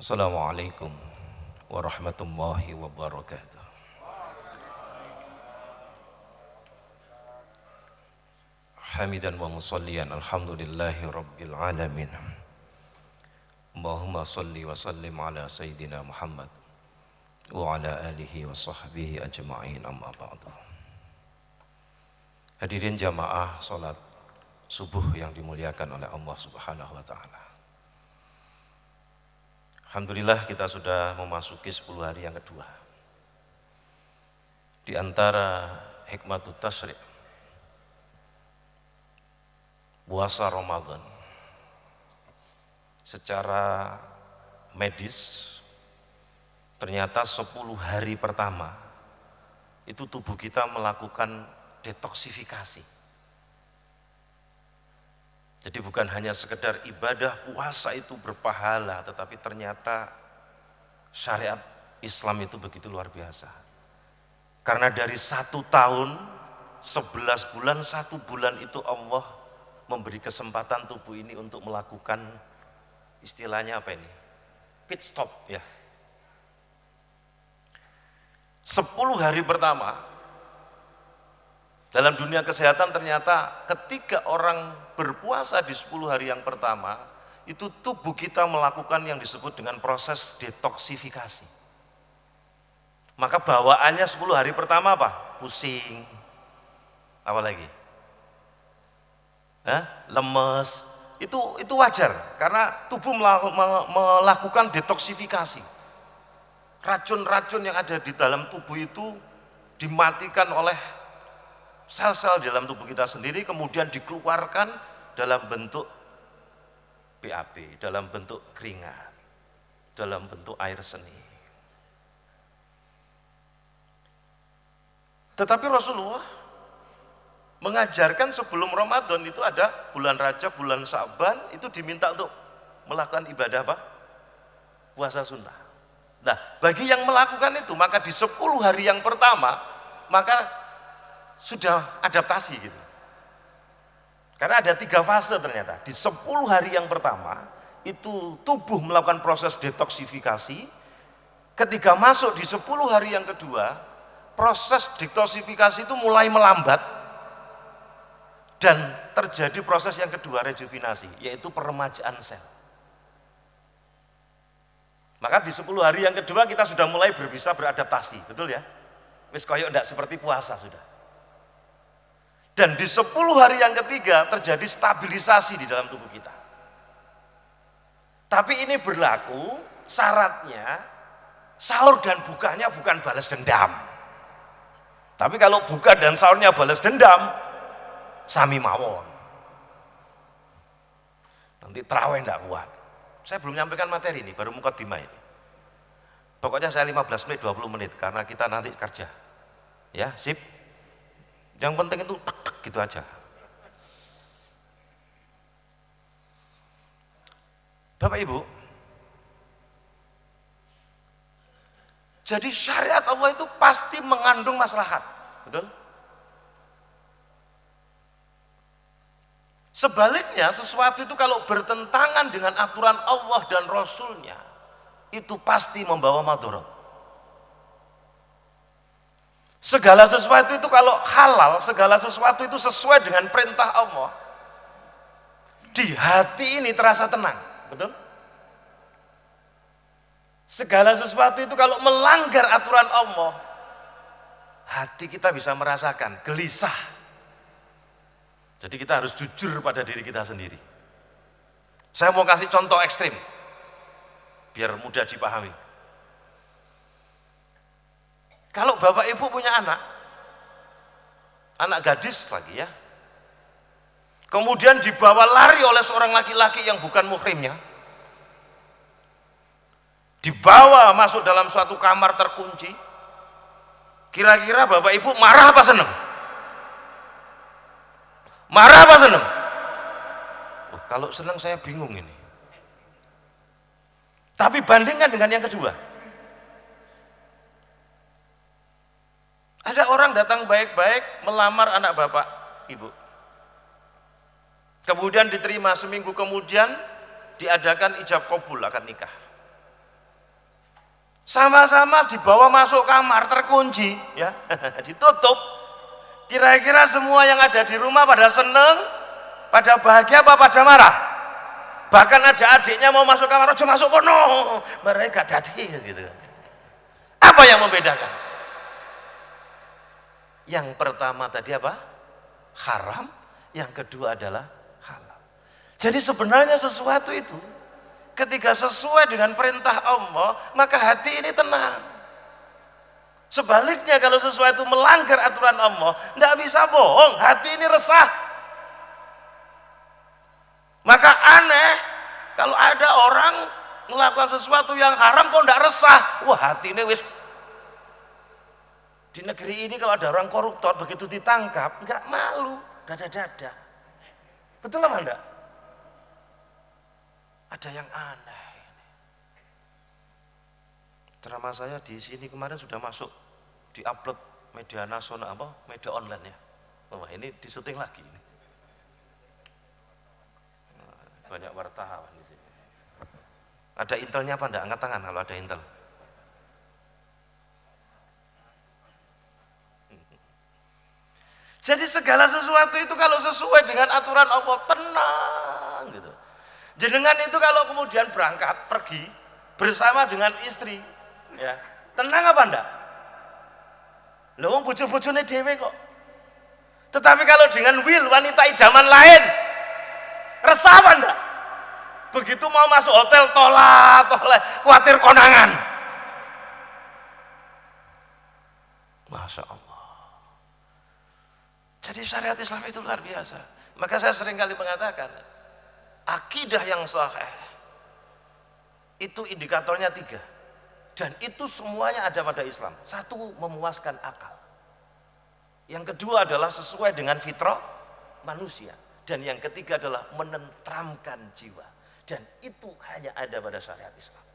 Assalamualaikum warahmatullahi wabarakatuh. Hamidan wa musalliyan alhamdulillahi rabbil alamin. Allahumma salli wa sallim ala sayyidina Muhammad wa ala alihi wa sahbihi ajma'in, amma ba'du. Hadirin jamaah salat subuh yang dimuliakan oleh Allah Subhanahu wa taala. Alhamdulillah kita sudah memasuki 10 hari yang kedua. Di antara hikmatut tasyrik, puasa Ramadan, secara medis ternyata 10 hari pertama itu tubuh kita melakukan detoksifikasi. Jadi bukan hanya sekedar ibadah puasa itu berpahala, tetapi ternyata syariat Islam itu begitu luar biasa. Karena dari 1 tahun 11 bulan, 1 bulan itu Allah memberi kesempatan tubuh ini untuk melakukan istilahnya apa ini? Pit stop ya. 10 hari pertama dalam dunia kesehatan ternyata ketika orang berpuasa di 10 hari yang pertama, itu tubuh kita melakukan yang disebut dengan proses detoksifikasi. Maka bawaannya 10 hari pertama apa? Pusing. Apa lagi? Lemes. Itu wajar karena tubuh melakukan detoksifikasi. Racun-racun yang ada di dalam tubuh itu dimatikan oleh sel-sel dalam tubuh kita sendiri, kemudian dikeluarkan dalam bentuk BAB, dalam bentuk keringat, dalam bentuk air seni. Tetapi Rasulullah mengajarkan sebelum Ramadan itu ada bulan Rajab, bulan Sa'ban, itu diminta untuk melakukan ibadah apa? Puasa sunnah. Nah, bagi yang melakukan itu, maka di 10 hari yang pertama, maka sudah adaptasi gitu. Karena ada 3 fase ternyata. Di 10 hari yang pertama itu tubuh melakukan proses detoksifikasi. Ketika masuk di 10 hari yang kedua, proses detoksifikasi itu mulai melambat dan terjadi proses yang kedua, rejuvenasi, yaitu peremajaan sel. Maka di 10 hari yang kedua kita sudah mulai bisa beradaptasi, betul ya? Wis koyok enggak seperti puasa sudah. Dan di 10 hari yang ketiga terjadi stabilisasi di dalam tubuh kita. Tapi ini berlaku syaratnya sahur dan bukanya bukan balas dendam. Tapi kalau buka dan sahurnya balas dendam, sami mawon. Nanti tarawih enggak kuat. Saya belum menyampaikan materi ini, baru mukadimah ini. Pokoknya saya 15 menit, 20 menit karena kita nanti kerja. Ya, sip. Yang penting itu tek-tek gitu aja. Bapak Ibu, jadi syariat Allah itu pasti mengandung maslahat, betul? Sebaliknya sesuatu itu kalau bertentangan dengan aturan Allah dan Rasulnya, itu pasti membawa madharat. Segala sesuatu itu kalau halal, segala sesuatu itu sesuai dengan perintah Allah, di hati ini terasa tenang, betul? Segala sesuatu itu kalau melanggar aturan Allah, hati kita bisa merasakan gelisah. Jadi kita harus jujur pada diri kita sendiri. Saya mau kasih contoh ekstrim biar mudah dipahami. Kalau bapak ibu punya anak gadis lagi ya, kemudian dibawa lari oleh seorang laki-laki yang bukan muhrimnya, dibawa masuk dalam suatu kamar terkunci, kira-kira bapak ibu marah apa seneng? Marah apa seneng? Kalau seneng saya bingung ini. Tapi bandingkan dengan yang kedua. Ada orang datang baik-baik melamar anak bapak, ibu. Kemudian diterima, seminggu kemudian diadakan ijab kabul akad nikah. Sama-sama dibawa masuk kamar terkunci, ya, ditutup. Kira-kira semua yang ada di rumah pada seneng, pada bahagia apa pada marah? Bahkan ada adiknya mau masuk kamar, aja masuk kono, mereka dadi gitu. Apa yang membedakan? Yang pertama tadi apa? Haram, yang kedua adalah halal. Jadi sebenarnya sesuatu itu ketika sesuai dengan perintah Allah, maka hati ini tenang. Sebaliknya kalau sesuatu melanggar aturan Allah, tidak bisa bohong, hati ini resah. Maka aneh kalau ada orang melakukan sesuatu yang haram kok tidak resah. Wah, hati ini wis. Di negeri ini kalau ada orang koruptor begitu ditangkap, nggak malu, dada-dada. Betul apa enggak? Ada yang aneh. Ceramah saya di sini kemarin sudah masuk, diupload media nasional apa? Media online ya. Wah, ini disuting lagi. Banyak wartawan di sini. Ada intelnya apa enggak? Angkat tangan kalau ada intel. Jadi segala sesuatu itu kalau sesuai dengan aturan Allah, tenang gitu. Jenengan itu kalau kemudian berangkat pergi bersama dengan istri, ya tenang apa enggak? Loh, bojo-bojone dhewe kok. Tetapi kalau dengan wanita idaman lain, resah apa enggak? Begitu mau masuk hotel tolak, khawatir konangan. Masya Allah. Jadi syariat Islam itu luar biasa. Maka saya sering kali mengatakan, akidah yang sahih itu indikatornya 3, dan itu semuanya ada pada Islam. 1, memuaskan akal. Yang kedua adalah sesuai dengan fitrah manusia, dan yang ketiga adalah menenteramkan jiwa, dan itu hanya ada pada syariat Islam.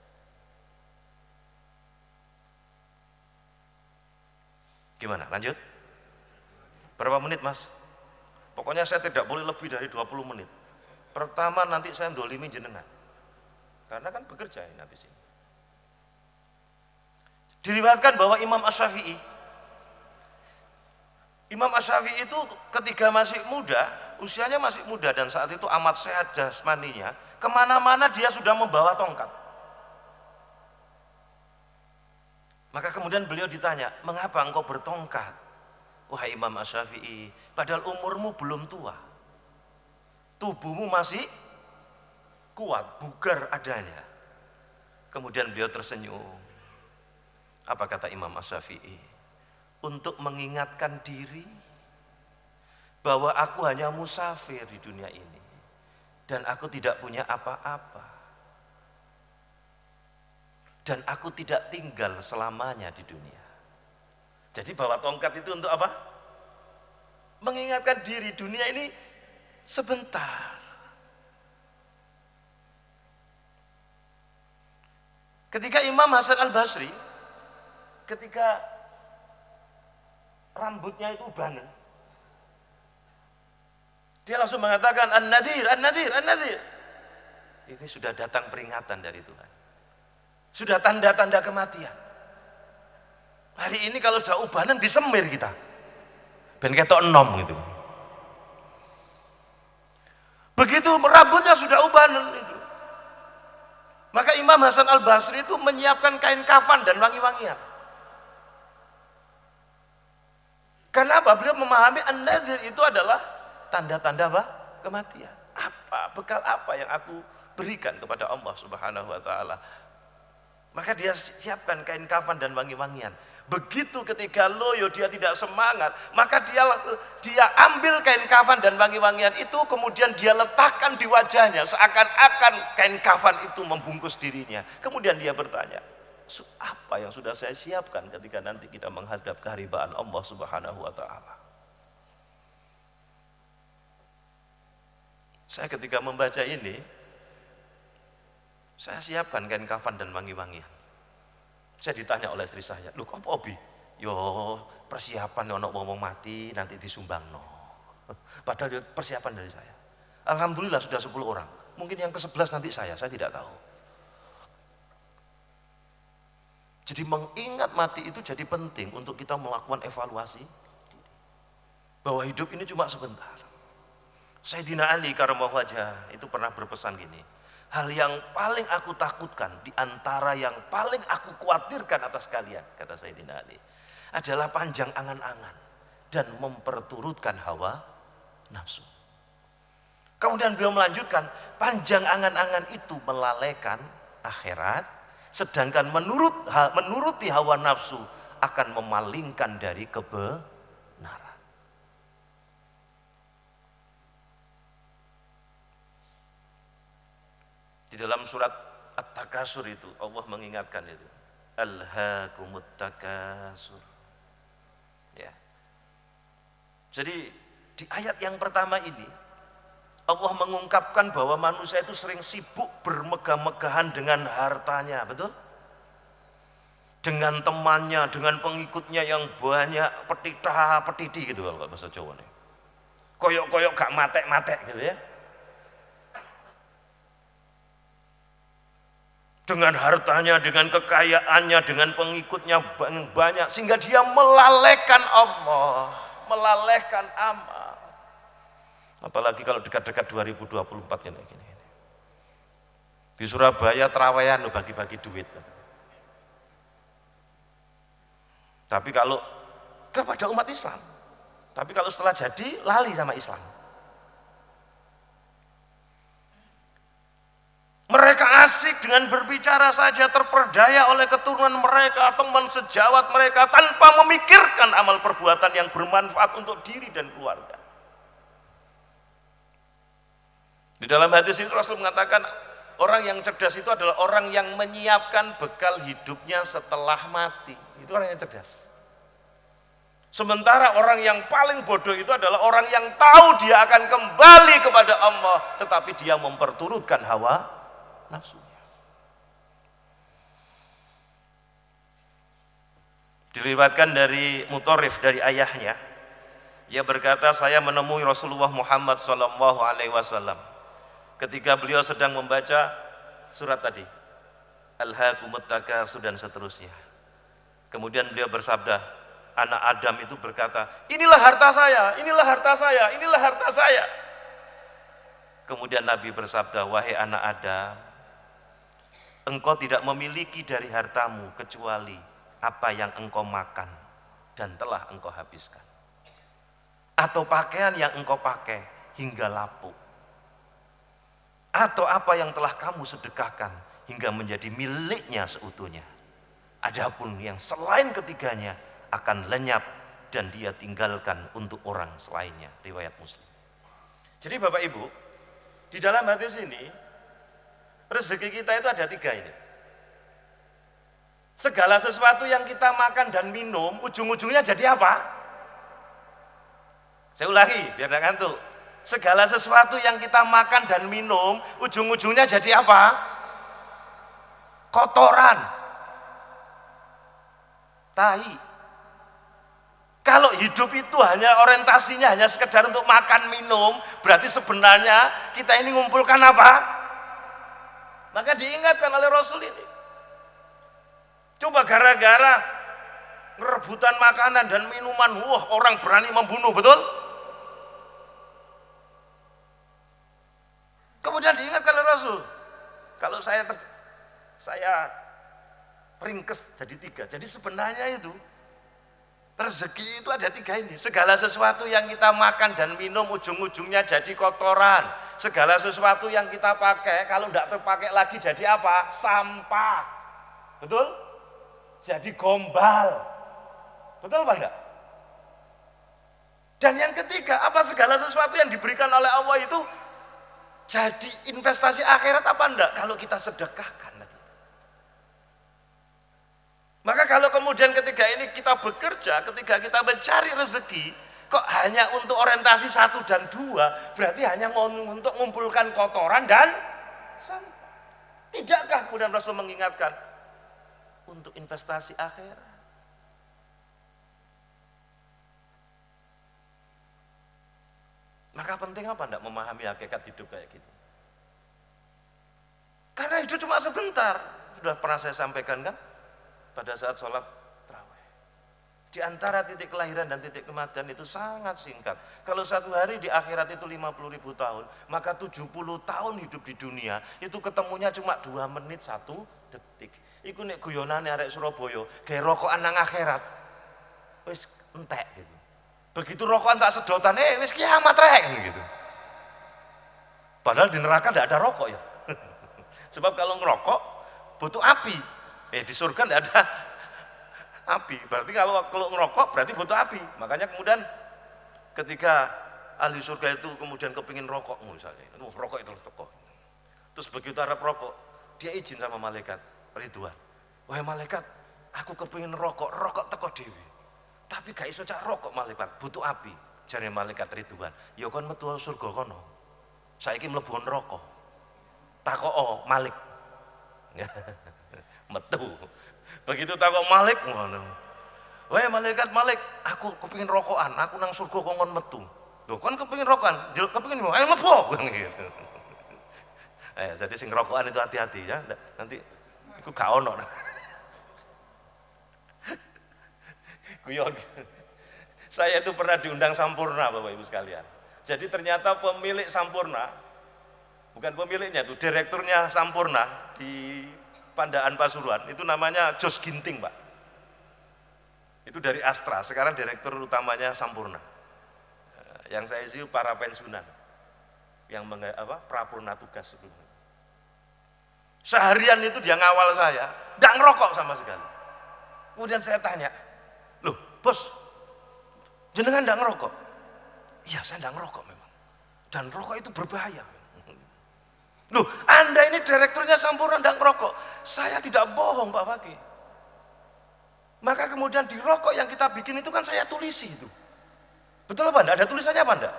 Gimana? Lanjut? Berapa menit, Mas? Pokoknya saya tidak boleh lebih dari 20 menit. Pertama nanti saya ndolimi jenengan, karena kan bekerja ini habis ini. Diriwayatkan bahwa Imam Asy-Syafi'i itu ketika masih muda, usianya masih muda dan saat itu amat sehat jasmaninya, kemana-mana dia sudah membawa tongkat. Maka kemudian beliau ditanya, mengapa engkau bertongkat? Wahai Imam Asy-Syafi'i, padahal umurmu belum tua, tubuhmu masih kuat, bugar adanya. Kemudian beliau tersenyum. Apa kata Imam Asy-Syafi'i? Untuk mengingatkan diri bahwa aku hanya musafir di dunia ini dan aku tidak punya apa-apa, dan aku tidak tinggal selamanya di dunia. Jadi bawa tongkat itu untuk apa? Mengingatkan diri dunia ini sebentar. Ketika Imam Hasan Al-Basri, ketika rambutnya itu ubanan, dia langsung mengatakan An-Nadir, An-Nadir, An-Nadir. Ini sudah datang peringatan dari Tuhan. Sudah tanda-tanda kematian. Hari ini kalau sudah ubanan disemir kita, ben ketok enom gitu. Begitu rambutnya sudah ubanan itu, maka Imam Hasan Al-Basri itu menyiapkan kain kafan dan wangi-wangian. Karena apa? Beliau memahami An-Nadir itu adalah tanda-tanda apa? Kematian. Apa bekal apa yang aku berikan kepada Allah Subhanahu wa taala? Maka dia siapkan kain kafan dan wangi-wangian. Begitu ketika loyo dia tidak semangat, maka dia ambil kain kafan dan wangi-wangian itu, kemudian dia letakkan di wajahnya seakan-akan kain kafan itu membungkus dirinya. Kemudian dia bertanya, apa yang sudah saya siapkan ketika nanti kita menghadap keharibaan Allah Subhanahu wa taala? Saya ketika membaca ini, saya siapkan kain kafan dan wangi-wangian. Saya ditanya oleh istri saya, "Lu kok obi?" Yo, persiapan ono wong mati nanti disumbang no. Padahal persiapan dari saya. Alhamdulillah sudah 10 orang. Mungkin yang ke-11 nanti saya tidak tahu. Jadi mengingat mati itu jadi penting untuk kita melakukan evaluasi bahwa hidup ini cuma sebentar. Sayyidina Ali karramallahu wajhah itu pernah berpesan gini, hal yang paling aku takutkan di antara yang paling aku khawatirkan atas kalian, kata Sayyidina Ali, adalah panjang angan-angan dan memperturutkan hawa nafsu. Kemudian beliau melanjutkan, panjang angan-angan itu melalaikan akhirat, sedangkan menuruti hawa nafsu akan memalingkan dari kebenaran. Di dalam surat At-Takasur itu Allah mengingatkan itu, alhaakumut takasur. Ya. Jadi di ayat yang pertama ini Allah mengungkapkan bahwa manusia itu sering sibuk bermegah-megahan dengan hartanya, betul? Dengan temannya, dengan pengikutnya yang banyak, petita-petiti gitu kalau bahasa Jawa nih. Koyok-koyok gak matek-matek gitu ya. Dengan hartanya, dengan kekayaannya, dengan pengikutnya banyak, sehingga dia melalaikan Allah, melalaikan amal. Apalagi kalau dekat-dekat 2024 kayak gini. Di Surabaya terawehan lo bagi-bagi duit. Tapi kalau kepada umat Islam, tapi kalau setelah jadi lali sama Islam. Mereka asik dengan berbicara saja, terperdaya oleh keturunan mereka, teman sejawat mereka, tanpa memikirkan amal perbuatan yang bermanfaat untuk diri dan keluarga. Di dalam hadis itu Rasul mengatakan, orang yang cerdas itu adalah orang yang menyiapkan bekal hidupnya setelah mati. Itu orang yang cerdas. Sementara orang yang paling bodoh itu adalah orang yang tahu dia akan kembali kepada Allah, tetapi dia memperturutkan hawa nafsunya. Diriwayatkan dari Mutarrif dari ayahnya, ia berkata, saya menemui Rasulullah Muhammad SAW ketika beliau sedang membaca surat tadi, alhaakumut takasur dan seterusnya. Kemudian beliau bersabda, anak Adam itu berkata, inilah harta saya, inilah harta saya, inilah harta saya. Kemudian Nabi bersabda, wahai anak Adam, engkau tidak memiliki dari hartamu kecuali apa yang engkau makan dan telah engkau habiskan, atau pakaian yang engkau pakai hingga lapuk, atau apa yang telah kamu sedekahkan hingga menjadi miliknya seutuhnya. Adapun yang selain ketiganya akan lenyap dan dia tinggalkan untuk orang selainnya. Riwayat Muslim. Jadi Bapak Ibu, di dalam hadis ini rezeki kita itu ada 3 ini. Segala sesuatu yang kita makan dan minum, ujung-ujungnya jadi apa? Saya ulangi, biar tidak ngantuk. Segala sesuatu yang kita makan dan minum, ujung-ujungnya jadi apa? Kotoran. Tai. Kalau hidup itu hanya orientasinya hanya sekedar untuk makan minum, berarti sebenarnya kita ini ngumpulkan apa? Maka diingatkan oleh Rasul ini. Coba gara-gara rebutan makanan dan minuman, wah orang berani membunuh, betul? Kemudian diingatkan oleh Rasul, kalau saya ringkes jadi 3. Jadi sebenarnya itu rezeki itu ada 3 ini. Segala sesuatu yang kita makan dan minum ujung-ujungnya jadi kotoran. Segala sesuatu yang kita pakai kalau tidak terpakai lagi jadi apa? Sampah. Betul? Jadi gombal. Betul apa enggak? Dan yang ketiga, apa segala sesuatu yang diberikan oleh Allah itu jadi investasi akhirat apa enggak? Kalau kita sedekahkan. Maka kalau kemudian ketika ini kita bekerja, ketika kita mencari rezeki, kok hanya untuk orientasi 1 dan 2, berarti hanya untuk mengumpulkan kotoran dan sampah. Tidakkah kemudian Rasul mengingatkan untuk investasi akhirat? Maka penting apa enggak memahami hakikat hidup kayak gitu? Karena hidup cuma sebentar, sudah pernah saya sampaikan kan? pada saat sholat tarawih. Di antara titik kelahiran dan titik kematian itu sangat singkat. Kalau satu hari di akhirat itu 50.000 tahun, maka 70 tahun hidup di dunia itu ketemunya cuma 2 menit 1 detik. Iku nek guyonane arek Surabaya, gawe rokokan nang akhirat. Wis entek gitu. Begitu rokokan sak sedotan, wis kiamat rek gitu. Padahal di neraka tidak ada rokok ya. Sebab kalau ngerokok butuh api. Di surga tidak ada api. Berarti kalau ngerokok berarti butuh api. Makanya kemudian ketika ahli surga itu kemudian kepingin rokok misalnya, rokok itu teko. Terus begitu Arab rokok, dia izin sama malaikat Ridwan. Wahai malaikat, aku kepingin rokok teko dewi. Tapi gak iso cak rokok malaikat, butuh api. Jare malaikat Ridwan, ya kon metu surga kono. Saiki mlebu neraka. Takok Malik. Metu. Begitu takok Malik ngono. Wahai malaikat Malik, aku kepingin rokokan, aku nang surga kok kon metu. Lho kon kepingin rokokan, kepingin ayo mlebu gitu. Jadi sing rokokan itu hati-hati ya, nanti iku gak ono. Guyon. Saya itu pernah diundang Sampurna Bapak Ibu sekalian. Jadi ternyata pemilik Sampurna, bukan pemiliknya itu, direkturnya Sampurna di Pandaan Pasuruan, itu namanya Jos Ginting Pak. Itu dari Astra, sekarang direktur utamanya Sampurna. Yang saya isi para pensiunan, yang prapurna tugas sebelumnya. Seharian itu dia ngawal saya, nggak ngerokok sama sekali. Kemudian saya tanya, loh bos, jenengan nggak ngerokok? Iya saya nggak ngerokok memang, dan rokok itu berbahaya. Loh Anda ini direkturnya Sampurna nggak ngerokok? Saya tidak bohong Pak Fakih. Maka kemudian di rokok yang kita bikin itu kan saya tulisi itu. Betul apa enggak? Ada tulisannya apa enggak?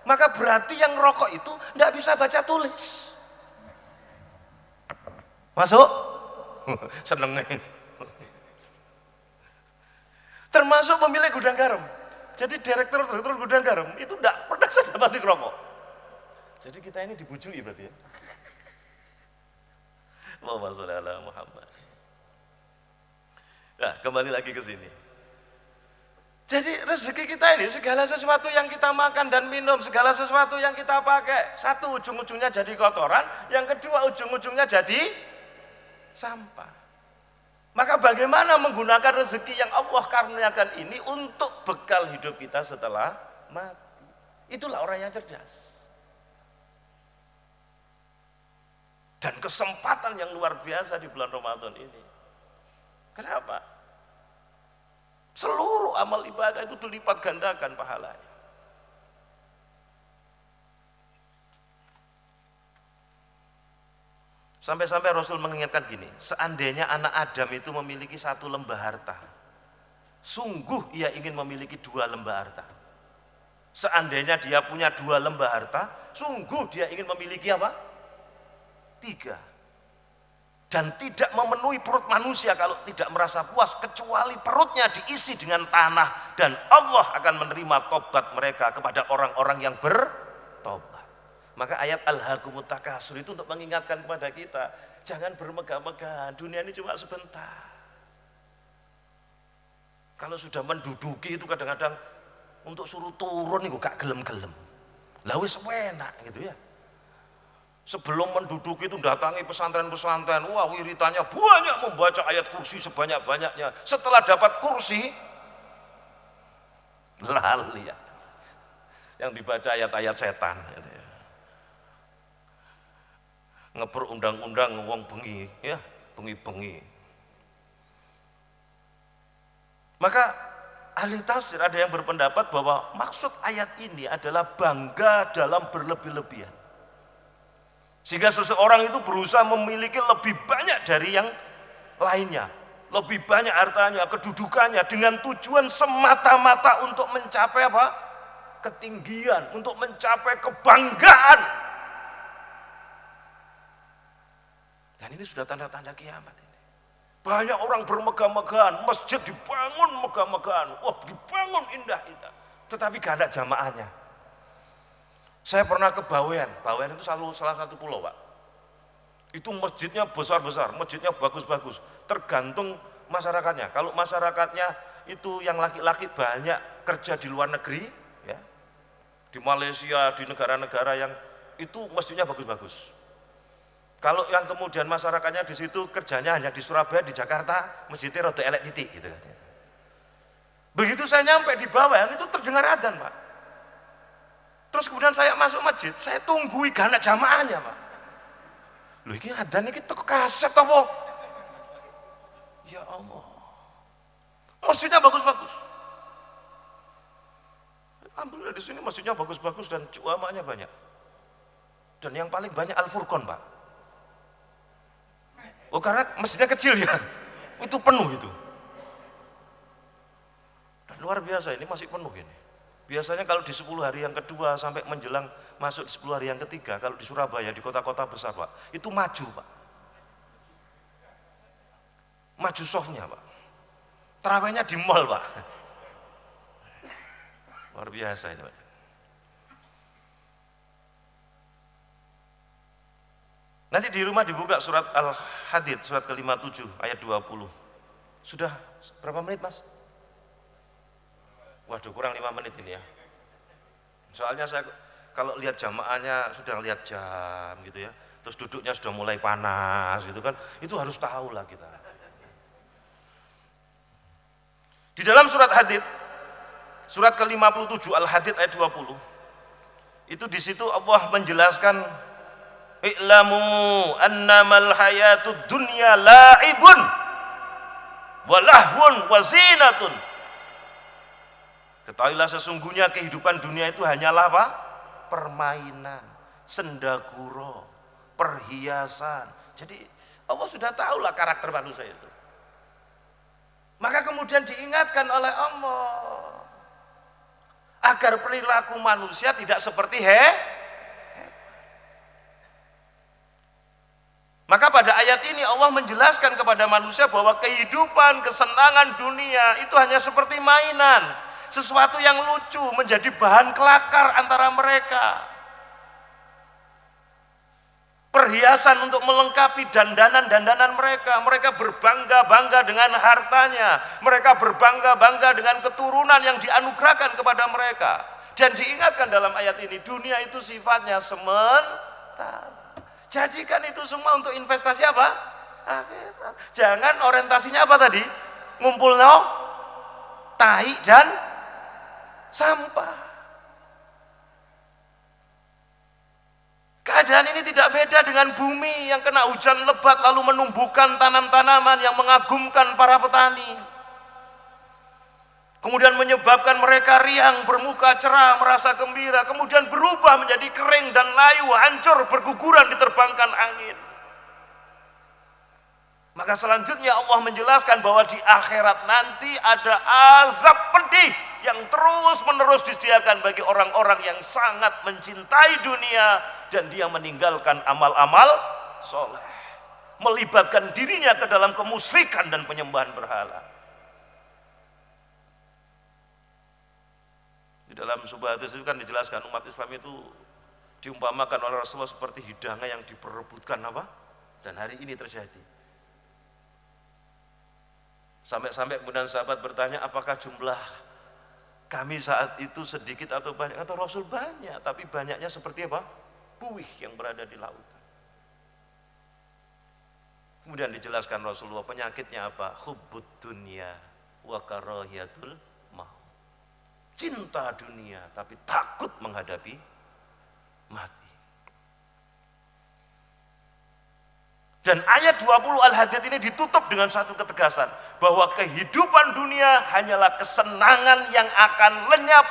Maka berarti yang rokok itu enggak bisa baca tulis. Masuk? Seneng. Termasuk pemilik gudang garam. Jadi direktur gudang garam itu enggak pernah saya dapati rokok. Jadi kita ini dibujui berarti ya. Allahumma sholli ala Muhammad. Nah, kembali lagi ke sini. Jadi rezeki kita ini segala sesuatu yang kita makan dan minum, segala sesuatu yang kita pakai, satu ujung-ujungnya jadi kotoran, yang kedua ujung-ujungnya jadi sampah. Maka bagaimana menggunakan rezeki yang Allah karuniakan ini untuk bekal hidup kita setelah mati? Itulah orang yang cerdas. Dan kesempatan yang luar biasa di bulan Ramadan ini. Kenapa? Seluruh amal ibadah itu dilipat gandakan pahalanya. Sampai-sampai Rasul mengingatkan gini, seandainya anak Adam itu memiliki 1 lembah harta, sungguh ia ingin memiliki 2 lembah harta. Seandainya dia punya 2 lembah harta, sungguh dia ingin memiliki apa? 3. Dan tidak memenuhi perut manusia kalau tidak merasa puas, kecuali perutnya diisi dengan tanah, dan Allah akan menerima tobat mereka kepada orang-orang yang bertobat. Maka ayat Alhaakumut Takasur itu untuk mengingatkan kepada kita, jangan bermegah-megahan, dunia ini cuma sebentar. Kalau sudah menduduki itu kadang-kadang untuk suruh turun itu gak gelem-gelem. Lah wis enak gitu ya. Sebelum menduduki itu datangi pesantren-pesantren, wah wiritannya banyak, membaca ayat kursi sebanyak-banyaknya. Setelah dapat kursi, lali ya. Yang dibaca ayat-ayat setan. Gitu ya. Ngeper undang-undang wong bengi, ya bengi-bengi. Maka ahli tafsir ada yang berpendapat bahwa maksud ayat ini adalah bangga dalam berlebih-lebihan. Sehingga seseorang itu berusaha memiliki lebih banyak dari yang lainnya, lebih banyak hartanya, kedudukannya, dengan tujuan semata-mata untuk mencapai apa? Ketinggian, untuk mencapai kebanggaan. Dan ini sudah tanda-tanda kiamat ini. Banyak orang bermegah-megahan, masjid dibangun megah-megahan, wah dibangun indah-indah, tetapi gak ada jamaahnya. Saya pernah ke Bawean itu salah satu pulau Pak. Itu masjidnya besar-besar, masjidnya bagus-bagus, tergantung masyarakatnya. Kalau masyarakatnya itu yang laki-laki banyak kerja di luar negeri, ya, di Malaysia, di negara-negara yang itu mestinya bagus-bagus. Kalau yang kemudian masyarakatnya di situ kerjanya hanya di Surabaya, di Jakarta, masjidnya rada elek titik gitu kan. Begitu saya nyampe di bawah, itu terdengar adzan, Pak. Terus kemudian saya masuk masjid, saya tunggui gana jamaahnya, Pak. Loh, ini adzan ini teko kaset apa? Ya Allah. Masjidnya bagus-bagus. Alhamdulillah di sini masjidnya bagus-bagus dan ulamanya banyak. Dan yang paling banyak Al-Furqan, Pak. Oh, karena masjidnya kecil ya. Itu penuh itu. Dan luar biasa, ini masih penuh ini. Biasanya kalau di 10 hari yang kedua sampai menjelang masuk di 10 hari yang ketiga, kalau di Surabaya, di kota-kota besar, Pak, itu maju, Pak. Maju softnya, Pak. Terawihnya di mall, Pak. Luar biasa ini, Pak. Nanti di rumah dibuka surat Al-Hadid, surat ke-57, ayat 20. Sudah berapa menit, Mas? Waduh, kurang 5 menit ini ya. Soalnya saya kalau lihat jamaahnya sudah lihat jam gitu ya, terus duduknya sudah mulai panas gitu kan, itu harus tahu lah kita. Di dalam surat Hadid, surat ke-57 Al-Hadid ayat 20, itu di situ Allah menjelaskan, i'lamu annamal hayatud dunya la'ibun wa lahwun wa zinatun. Ketahuilah sesungguhnya kehidupan dunia itu hanyalah apa? Permainan, sendaguro, perhiasan. Jadi Allah sudah tahulah karakter manusia itu. Maka kemudian diingatkan oleh Allah agar perilaku manusia tidak seperti Maka pada ayat ini Allah menjelaskan kepada manusia bahwa kehidupan, kesenangan dunia itu hanya seperti mainan, sesuatu yang lucu, menjadi bahan kelakar antara mereka. Perhiasan untuk melengkapi dandanan-dandanan mereka. Mereka berbangga-bangga dengan hartanya. Mereka berbangga-bangga dengan keturunan yang dianugerahkan kepada mereka. Dan diingatkan dalam ayat ini, dunia itu sifatnya sementara. Jadikan itu semua untuk investasi apa? Akhirat. Jangan orientasinya apa tadi? Ngumpul tai dan sampah. Keadaan ini tidak beda dengan bumi yang kena hujan lebat lalu menumbuhkan tanam-tanaman yang mengagumkan para petani. Kemudian menyebabkan mereka riang, bermuka cerah, merasa gembira. Kemudian berubah menjadi kering dan layu, hancur, berguguran, diterbangkan angin. Maka selanjutnya Allah menjelaskan bahwa di akhirat nanti ada azab pedih yang terus-menerus disediakan bagi orang-orang yang sangat mencintai dunia dan dia meninggalkan amal-amal soleh, melibatkan dirinya ke dalam kemusyrikan dan penyembahan berhala. Di dalam sebuah hadis itu kan dijelaskan umat Islam itu diumpamakan oleh Rasulullah seperti hidangan yang diperebutkan apa? Dan hari ini terjadi. Sampai-sampai kemudian sahabat bertanya, apakah jumlah kami saat itu sedikit atau banyak? Kata Rasul banyak, tapi banyaknya seperti apa? Buih yang berada di lautan. Kemudian dijelaskan Rasulullah penyakitnya apa? Hubbud dunya wa karahiyatul maut. Cinta dunia tapi takut menghadapi mati. Dan ayat 20 Al-Hadid ini ditutup dengan satu ketegasan bahwa kehidupan dunia hanyalah kesenangan yang akan lenyap,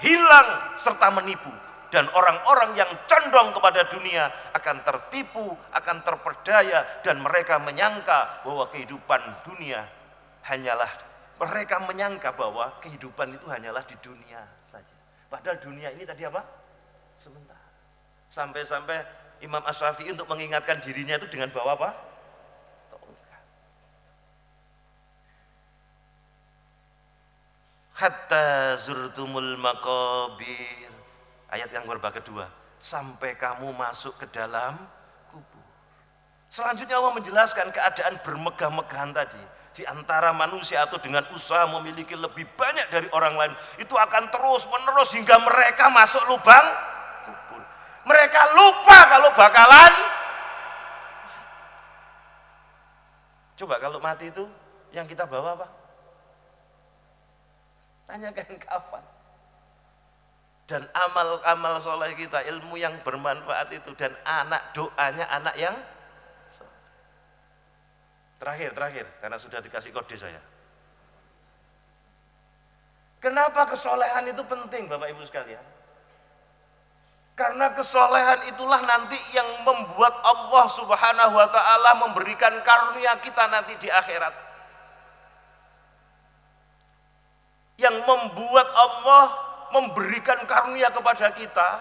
hilang serta menipu, dan orang-orang yang condong kepada dunia akan tertipu, akan terperdaya, dan mereka menyangka bahwa kehidupan dunia hanyalah, mereka menyangka bahwa kehidupan itu hanyalah di dunia saja. Padahal dunia ini tadi apa? Sementara. Sampai-sampai Imam Asy-Syafi'i untuk mengingatkan dirinya itu dengan bawa apa? Tongkat. Hatta zurtumul maqabir. Ayat yang berbab kedua. Sampai kamu masuk ke dalam kubur. Selanjutnya Allah menjelaskan keadaan bermegah-megahan tadi. di antara manusia atau dengan usaha memiliki lebih banyak dari orang lain, itu akan terus menerus hingga mereka masuk lubang kubur. Mereka lupa kalau bakalan. Coba kalau mati itu yang kita bawa apa? Tanyakan kapan. Dan amal-amal soleh kita, ilmu yang bermanfaat itu, dan anak doanya anak yang soleh. Terakhir, karena sudah dikasih kode saya. Kenapa kesolehan itu penting Bapak Ibu sekalian? Karena kesolehan itulah nanti yang membuat Allah Subhanahu wa ta'ala memberikan karunia kita nanti di akhirat. Yang membuat Allah memberikan karunia kepada kita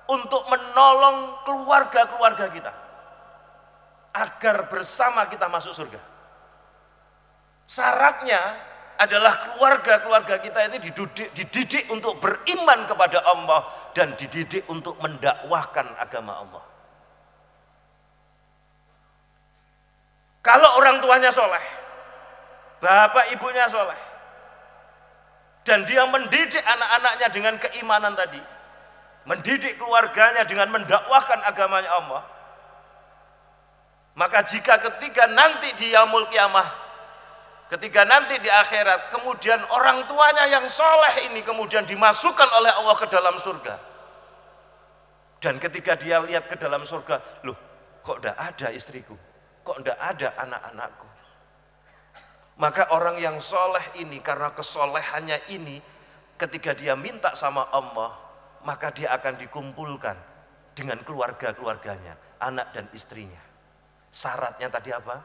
untuk menolong keluarga-keluarga kita agar bersama kita masuk surga. Syaratnya adalah keluarga-keluarga kita ini dididik untuk beriman kepada Allah dan dididik untuk mendakwahkan agama Allah. Kalau orang tuanya soleh, bapak ibunya soleh, dan dia mendidik anak-anaknya dengan keimanan tadi, mendidik keluarganya dengan mendakwahkan agamanya Allah, maka jika ketika nanti di yaumul kiamah, ketika nanti di akhirat, kemudian orang tuanya yang soleh ini kemudian dimasukkan oleh Allah ke dalam surga, dan ketika dia lihat ke dalam surga, loh kok tidak ada istriku, kok tidak ada anak-anakku, maka orang yang soleh ini karena kesolehannya ini, ketika dia minta sama Allah, maka dia akan dikumpulkan dengan keluarga-keluarganya, anak dan istrinya. Syaratnya tadi apa?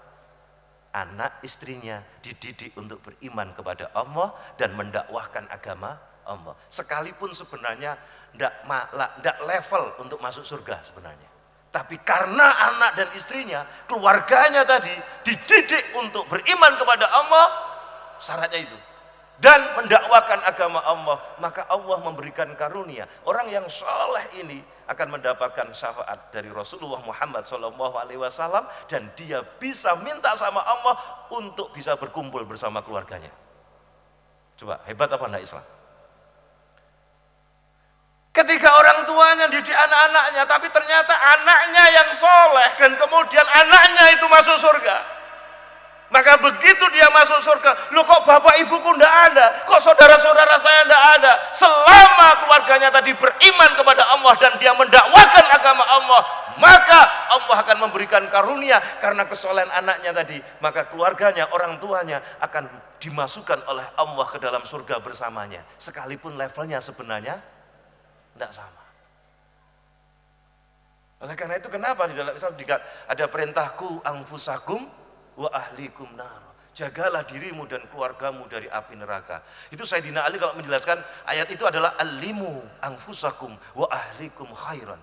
Anak istrinya dididik untuk beriman kepada Allah dan mendakwahkan agama Allah. Sekalipun sebenarnya tidak level untuk masuk surga sebenarnya. Tapi karena anak dan istrinya, keluarganya tadi dididik untuk beriman kepada Allah, syaratnya itu, dan mendakwakan agama Allah, maka Allah memberikan karunia. Orang yang soleh ini akan mendapatkan syafaat dari Rasulullah Muhammad SAW, dan dia bisa minta sama Allah untuk bisa berkumpul bersama keluarganya. Coba hebat apa enggak Islam? Ketika orang tuanya didik anak-anaknya, tapi ternyata anaknya yang soleh dan kemudian anaknya itu masuk surga, maka begitu dia masuk surga, loh kok bapak ibuku ndak ada, kok saudara-saudara saya ndak ada? Selama keluarganya tadi beriman kepada Allah dan dia mendakwakan agama Allah, maka Allah akan memberikan karunia karena kesolehan anaknya tadi, maka keluarganya, orang tuanya akan dimasukkan oleh Allah ke dalam surga bersamanya, sekalipun levelnya sebenarnya tidak sama. Oleh karena itu kenapa di dalam Islam ada perintahku anfusakum wa ahlikum nar. Jagalah dirimu dan keluargamu dari api neraka. Itu Sayyidina Ali kalau menjelaskan ayat itu adalah alimu anfusakum wa ahlikum khairan.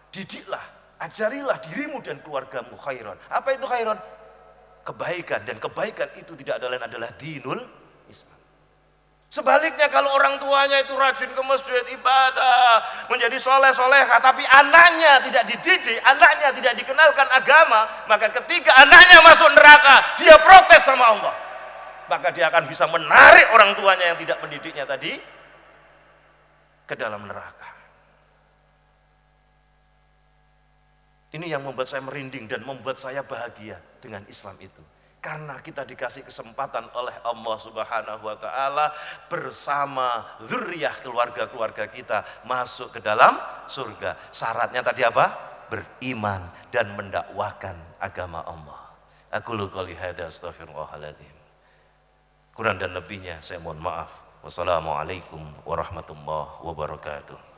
Didiklah, ajarilah dirimu dan keluargamu khairan. Apa itu khairan? Kebaikan, dan kebaikan itu tidak ada lain adalah dinul Islam. Sebaliknya kalau orang tuanya itu rajin ke masjid, ibadah, menjadi soleh-soleha, tapi anaknya tidak dididik, anaknya tidak dikenalkan agama, maka ketika anaknya masuk neraka, dia protes sama Allah. Maka dia akan bisa menarik orang tuanya yang tidak mendidiknya tadi ke dalam neraka. Ini yang membuat saya merinding dan membuat saya bahagia dengan Islam itu. Karena kita dikasih kesempatan oleh Allah Subhanahu wa ta'ala bersama zuriyah keluarga-keluarga kita masuk ke dalam surga. Syaratnya tadi apa? Beriman dan mendakwahkan agama Allah. Aqulu qouli hadza astaghfirullahaladzim. Kurang dan lebihnya saya mohon maaf. Wassalamualaikum warahmatullahi wabarakatuh.